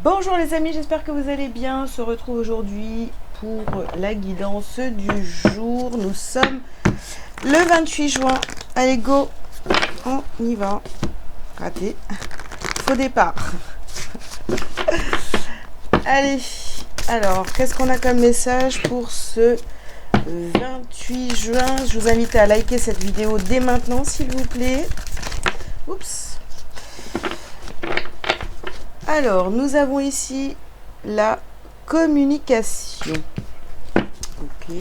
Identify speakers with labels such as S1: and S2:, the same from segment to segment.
S1: Bonjour les amis, j'espère que vous allez bien. On se retrouve aujourd'hui pour la guidance du jour. Nous sommes le 28 juin. Allez, go, on y va. Raté. Faux départ. Allez, alors, qu'est-ce qu'on a comme message pour ce 28 juin? Je vous invite à liker cette vidéo dès maintenant, s'il vous plaît. Oups. Alors, nous avons ici la communication. Ok.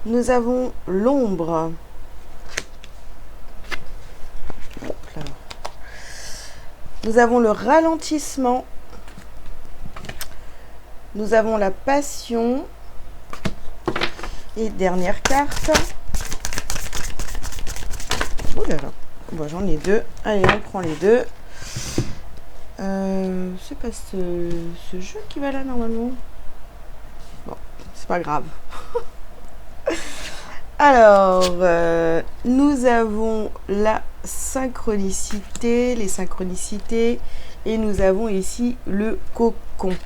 S1: Nous avons l'ombre. Nous avons le ralentissement. Nous avons la passion. Et dernière carte. Oh là là. Bon, j'en ai deux. Allez, on prend les deux. C'est pas ce jeu qui va là normalement. Bon, c'est pas grave. Alors, nous avons la synchronicité, les synchronicités, et nous avons ici le cocon.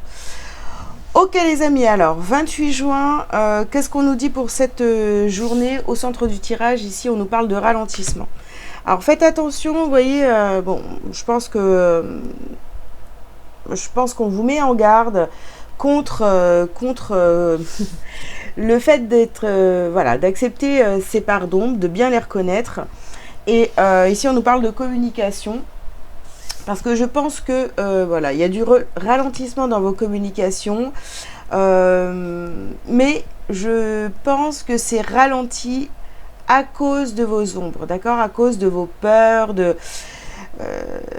S1: Ok les amis, alors 28 juin, qu'est-ce qu'on nous dit pour cette journée? Au centre du tirage, ici on nous parle de ralentissement. Alors faites attention, vous voyez, bon, je pense qu'on vous met en garde contre le fait d'être, voilà, d'accepter ces parts d'ombre, de bien les reconnaître. Et ici on nous parle de communication. Parce que je pense que voilà, il y a du ralentissement dans vos communications, mais je pense que c'est ralenti à cause de vos ombres, d'accord, à cause de vos peurs,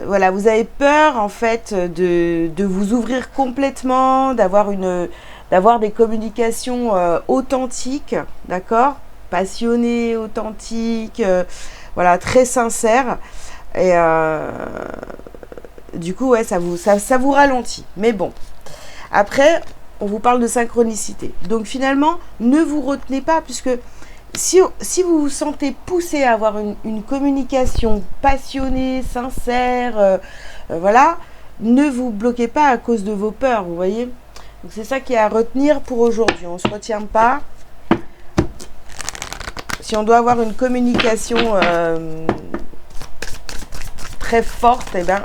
S1: voilà, vous avez peur en fait de vous ouvrir complètement, d'avoir des communications authentiques, d'accord, passionnées, authentiques, voilà, très sincères. Et du coup, ouais, ça vous ralentit. Mais bon, après, on vous parle de synchronicité. Donc finalement, ne vous retenez pas, puisque si vous vous sentez poussé à avoir une communication passionnée, sincère, voilà, ne vous bloquez pas à cause de vos peurs, vous voyez. Donc c'est ça qui est à retenir pour aujourd'hui. On ne se retient pas. Si on doit avoir une communication très forte, eh ben,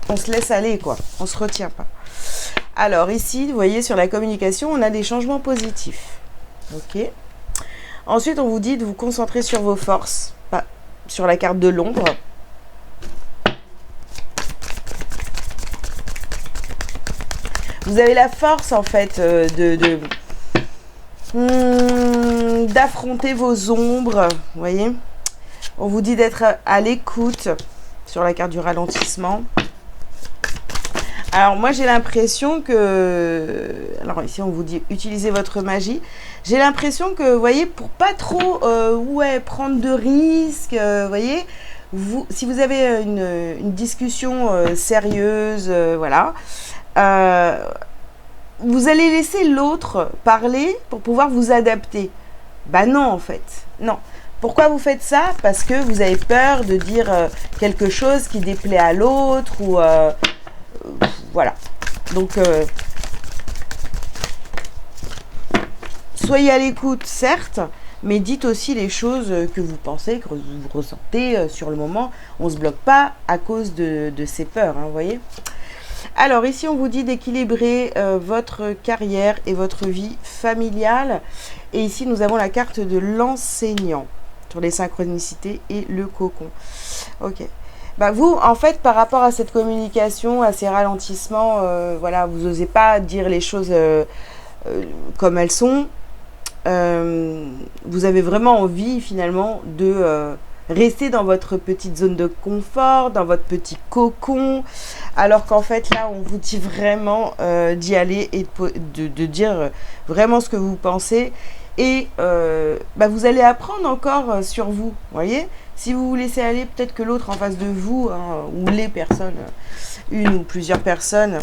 S1: on se laisse aller, quoi. On se retient pas. Alors ici, vous voyez, sur la communication, on a des changements positifs. Ok. Ensuite, on vous dit de vous concentrer sur vos forces, pas sur la carte de l'ombre. Vous avez la force, en fait, d'affronter vos ombres, vous voyez. On vous dit d'être à l'écoute sur la carte du ralentissement. Alors moi j'ai l'impression que, alors ici on vous dit utilisez votre magie. J'ai l'impression que, vous voyez, pour pas trop prendre de risques, vous voyez, si vous avez une discussion sérieuse, voilà, vous allez laisser l'autre parler pour pouvoir vous adapter. Bah non en fait, non. Pourquoi vous faites ça? Parce que vous avez peur de dire quelque chose qui déplaît à l'autre ou voilà. Donc soyez à l'écoute, certes, mais dites aussi les choses que vous pensez, que vous ressentez sur le moment. On ne se bloque pas à cause de ces peurs, hein, vous voyez. Alors ici, on vous dit d'équilibrer votre carrière et votre vie familiale. Et ici, nous avons la carte de l'enseignant sur les synchronicités et le cocon. Ok. Bah vous, en fait, par rapport à cette communication, à ces ralentissements, voilà, vous n'osez pas dire les choses comme elles sont. Vous avez vraiment envie, finalement, de rester dans votre petite zone de confort, dans votre petit cocon, alors qu'en fait, là, on vous dit vraiment d'y aller et de dire vraiment ce que vous pensez. Et vous allez apprendre encore sur vous, vous voyez. Si vous vous laissez aller, peut-être que l'autre en face de vous, hein, ou les personnes, une ou plusieurs personnes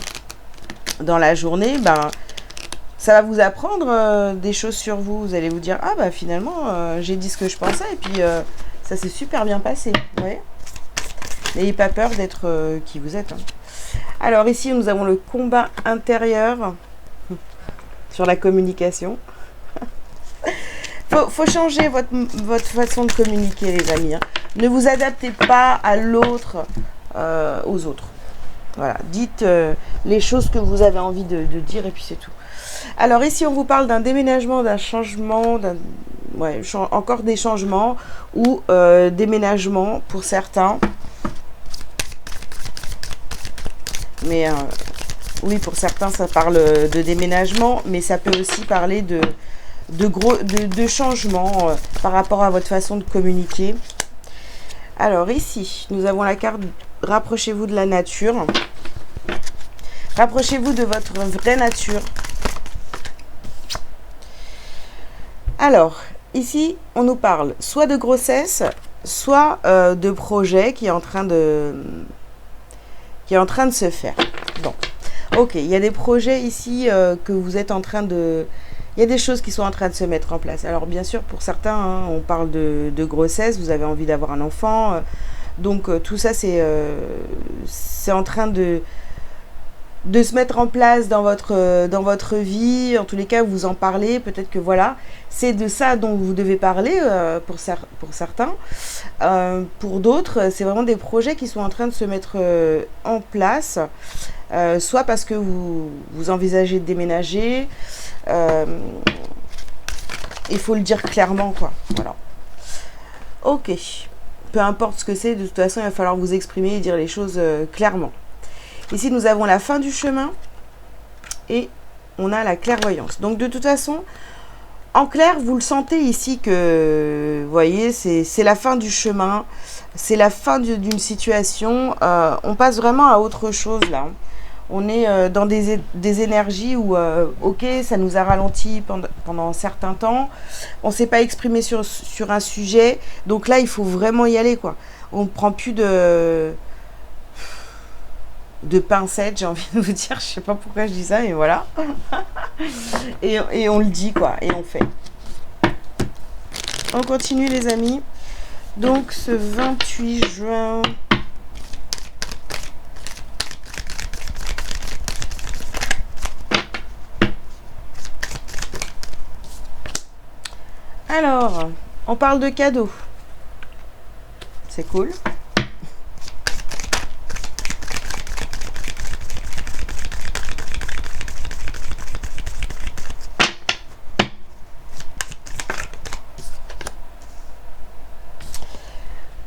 S1: dans la journée, ça va vous apprendre des choses sur vous. Vous allez vous dire, ah bah finalement, j'ai dit ce que je pensais, et puis Ça s'est super bien passé. Vous voyez, n'ayez pas peur d'être qui vous êtes. Hein. Alors ici, nous avons le combat intérieur sur la communication. Faut changer votre façon de communiquer, les amis. Hein. Ne vous adaptez pas à l'autre, aux autres. Voilà, dites les choses que vous avez envie de dire et puis c'est tout. Alors ici, on vous parle d'un déménagement, d'un changement, encore des changements ou déménagement pour certains. Mais oui, pour certains, ça parle de déménagement, mais ça peut aussi parler de changements par rapport à votre façon de communiquer. Alors ici, nous avons la carte « Rapprochez-vous de la nature ». Rapprochez-vous de votre vraie nature. Alors, ici, on nous parle soit de grossesse, soit de projet qui est en train de se faire. Bon, ok, il y a des projets ici que vous êtes en train de... Il y a des choses qui sont en train de se mettre en place. Alors bien sûr, pour certains, hein, on parle de grossesse, vous avez envie d'avoir un enfant. Donc tout ça, c'est en train de se mettre en place dans votre vie. En tous les cas, vous en parlez. Peut-être que voilà, c'est de ça dont vous devez parler pour certains. Pour d'autres, c'est vraiment des projets qui sont en train de se mettre en place. Soit parce que vous envisagez de déménager. Il faut le dire clairement, quoi. Voilà. Ok. Peu importe ce que c'est, de toute façon, il va falloir vous exprimer et dire les choses clairement. Ici, nous avons la fin du chemin et on a la clairvoyance. Donc, de toute façon, en clair, vous le sentez ici que, vous voyez, c'est la fin du chemin, c'est la fin d'une situation. On passe vraiment à autre chose, là. On est dans des énergies où, ok, ça nous a ralenti pendant un certain temps. On ne s'est pas exprimé sur un sujet. Donc là, il faut vraiment y aller, quoi. On ne prend plus de pincettes, j'ai envie de vous dire. Je ne sais pas pourquoi je dis ça, mais voilà. et on le dit, quoi. Et on fait. On continue, les amis. Donc, ce 28 juin... Alors, on parle de cadeaux. C'est cool.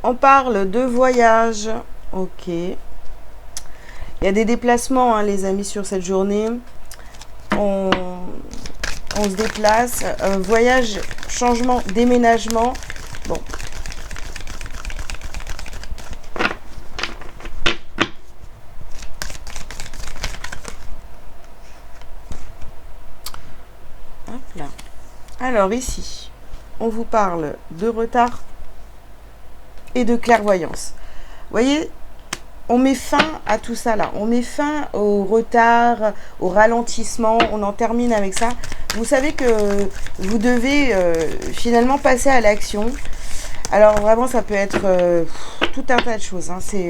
S1: On parle de voyage. Ok. Il y a des déplacements, hein, les amis, sur cette journée. On se déplace. Voyage, changement, déménagement. Bon. Hop là. Alors ici, on vous parle de retard et de clairvoyance. Vous voyez, on met fin à tout ça là. On met fin au retard, au ralentissement. On en termine avec ça. Vous savez que vous devez finalement passer à l'action. Alors vraiment, ça peut être tout un tas de choses. Hein. C'est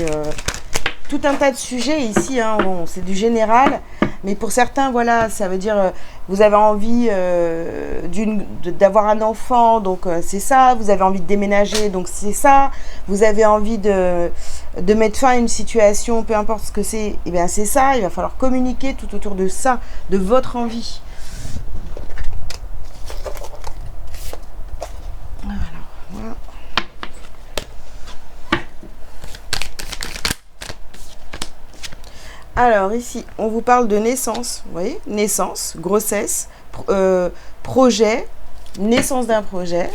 S1: tout un tas de sujets ici. Hein. Bon, c'est du général. Mais pour certains, voilà, ça veut dire vous avez envie d'avoir un enfant, donc c'est ça. Vous avez envie de déménager, donc c'est ça. Vous avez envie de mettre fin à une situation, peu importe ce que c'est, et bien c'est ça. Il va falloir communiquer tout autour de ça, de votre envie. Alors, voilà. Alors ici, on vous parle de naissance, vous voyez, naissance, grossesse, projet, naissance d'un projet.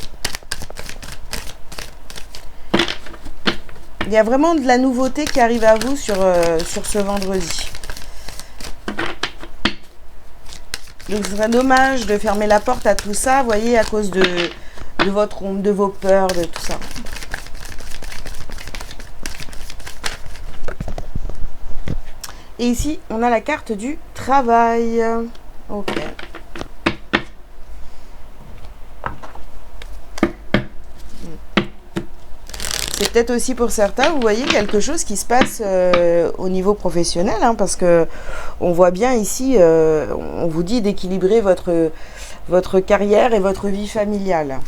S1: Il y a vraiment de la nouveauté qui arrive à vous sur ce vendredi. Donc ce serait dommage de fermer la porte à tout ça, vous voyez, à cause de votre ombre, de vos peurs, de tout ça. Et ici, on a la carte du travail. Ok. C'est peut-être aussi pour certains, vous voyez, quelque chose qui se passe au niveau professionnel, hein, parce que on voit bien ici, on vous dit d'équilibrer votre carrière et votre vie familiale.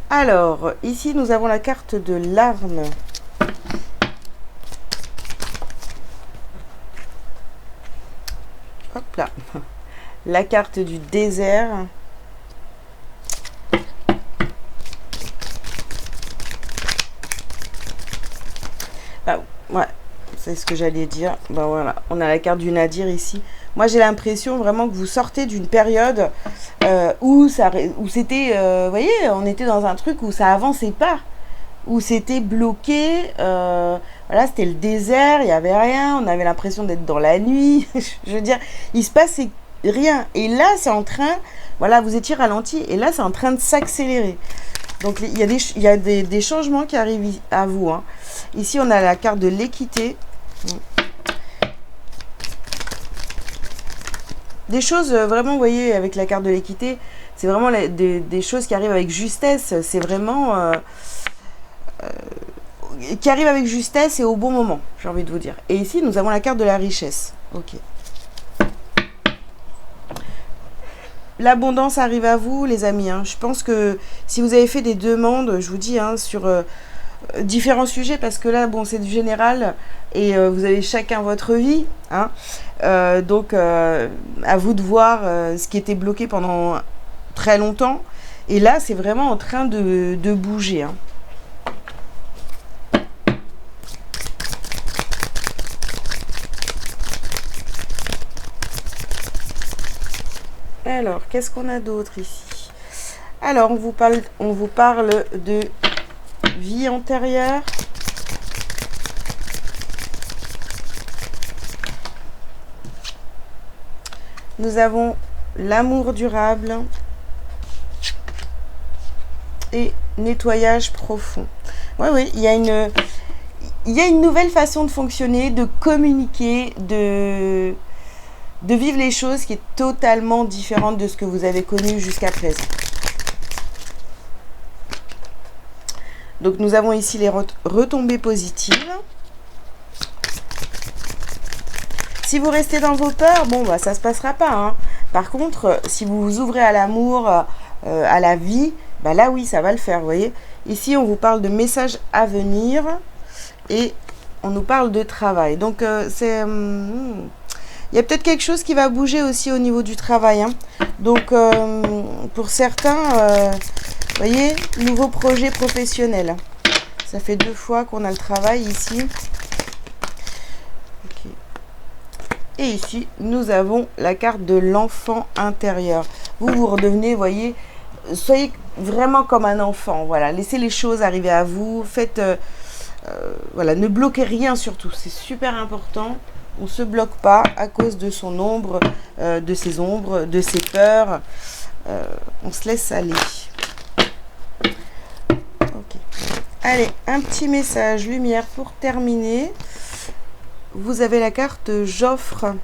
S1: Alors, ici, nous avons la carte de l'arme. Hop là. La carte du désert. Ah, ouais, c'est ce que j'allais dire. Ben voilà, on a la carte du Nadir ici. Moi, j'ai l'impression vraiment que vous sortez d'une période où c'était, vous voyez, on était dans un truc où ça avançait pas, où c'était bloqué. Voilà, c'était le désert, il n'y avait rien. On avait l'impression d'être dans la nuit. Je veux dire, il se passait rien. Et là, c'est en train, voilà, vous étiez ralenti. Et là, c'est en train de s'accélérer. Donc, il y a des changements qui arrivent à vous. Hein. Ici, on a la carte de l'équité. Des choses, vraiment, vous voyez, avec la carte de l'équité, c'est vraiment des choses qui arrivent avec justesse. C'est vraiment... qui arrivent avec justesse et au bon moment, j'ai envie de vous dire. Et ici, nous avons la carte de la richesse. Ok. L'abondance arrive à vous, les amis. Hein. Je pense que si vous avez fait des demandes, je vous dis, hein, sur différents sujets, parce que là, bon, c'est du général et vous avez chacun votre vie. Hein. Donc, à vous de voir ce qui était bloqué pendant très longtemps. Et là, c'est vraiment en train de bouger. Hein. Alors, qu'est-ce qu'on a d'autre ici? Alors, on vous parle de vie antérieure. Nous avons l'amour durable et nettoyage profond. Oui, oui, il y a une nouvelle façon de fonctionner, de communiquer, de vivre les choses qui est totalement différente de ce que vous avez connu jusqu'à présent. Donc, nous avons ici les retombées positives. Si vous restez dans vos peurs, bon, bah, ça ne se passera pas. Hein. Par contre, si vous vous ouvrez à l'amour, à la vie, bah, là, oui, ça va le faire, vous voyez. Ici, on vous parle de messages à venir et on nous parle de travail. Donc, c'est... il y a peut-être quelque chose qui va bouger aussi au niveau du travail. Hein. Donc, pour certains, vous voyez, nouveau projet professionnel. Ça fait 2 fois qu'on a le travail ici. Okay. Et ici, nous avons la carte de l'enfant intérieur. Vous redevenez, vous voyez, soyez vraiment comme un enfant. Voilà, laissez les choses arriver à vous. Faites, voilà, ne bloquez rien surtout. C'est super important. On ne se bloque pas à cause de son ombre, de ses ombres, de ses peurs. On se laisse aller. Ok. Allez, un petit message lumière pour terminer. Vous avez la carte j'offre.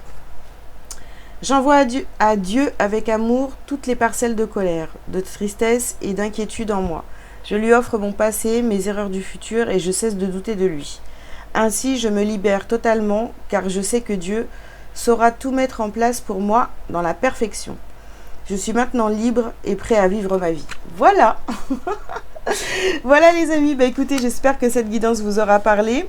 S1: J'envoie à Dieu avec amour toutes les parcelles de colère, de tristesse et d'inquiétude en moi. Je lui offre mon passé, mes erreurs du futur et je cesse de douter de lui. Ainsi, je me libère totalement car je sais que Dieu saura tout mettre en place pour moi dans la perfection. Je suis maintenant libre et prêt à vivre ma vie. Voilà. Voilà les amis, bah écoutez, j'espère que cette guidance vous aura parlé.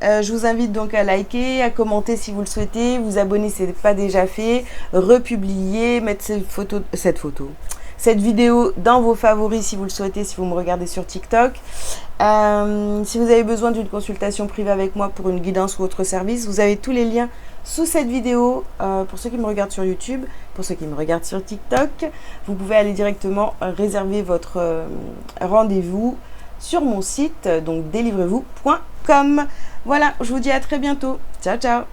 S1: Je vous invite donc à liker, à commenter si vous le souhaitez, vous abonner si ce n'est pas déjà fait, republier, mettre cette vidéo dans vos favoris si vous le souhaitez, si vous me regardez sur TikTok. Si vous avez besoin d'une consultation privée avec moi pour une guidance ou autre service, vous avez tous les liens sous cette vidéo. Pour ceux qui me regardent sur YouTube, pour ceux qui me regardent sur TikTok, vous pouvez aller directement réserver votre rendez-vous sur mon site, donc délivrez-vous.com. Voilà, je vous dis à très bientôt. Ciao, ciao.